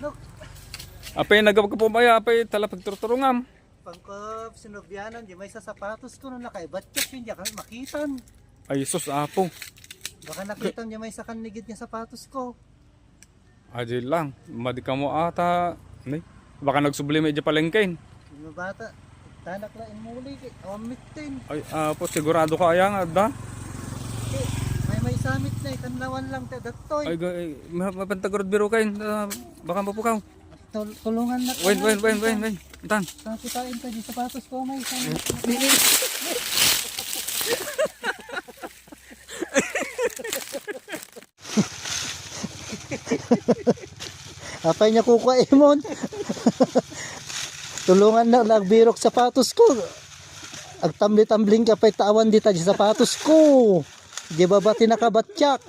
Look, Apay nagawag ko po maya, apay tala pagturturungam. pangkop sinubyanan, di may sa sapatos ko nung nakaibatyok yun, di ka makitan. Ay sus apo. Baka nakitan di may sa kanigid niya sapatos ko. Adi lang, madi ka mo ata. Nay, baka nagsublime di palengkain. Yung bata, tanak na imuli, awamit din. Ay apo, sigurado ka ayang adda. May samit na, kanlawan lang ta datoy. Ay mapantagurod biro kain, baka mapukaw. Tulungan na. Wen. Tan. Sakitain ka di sapatos ko may samit. Apay niya kukuha imon. Tulungan na nagbirok sapatos ko. Agtamli-tambling ka pa'y tawan dita di sapatos ko. Di ba ba tinakabatyak?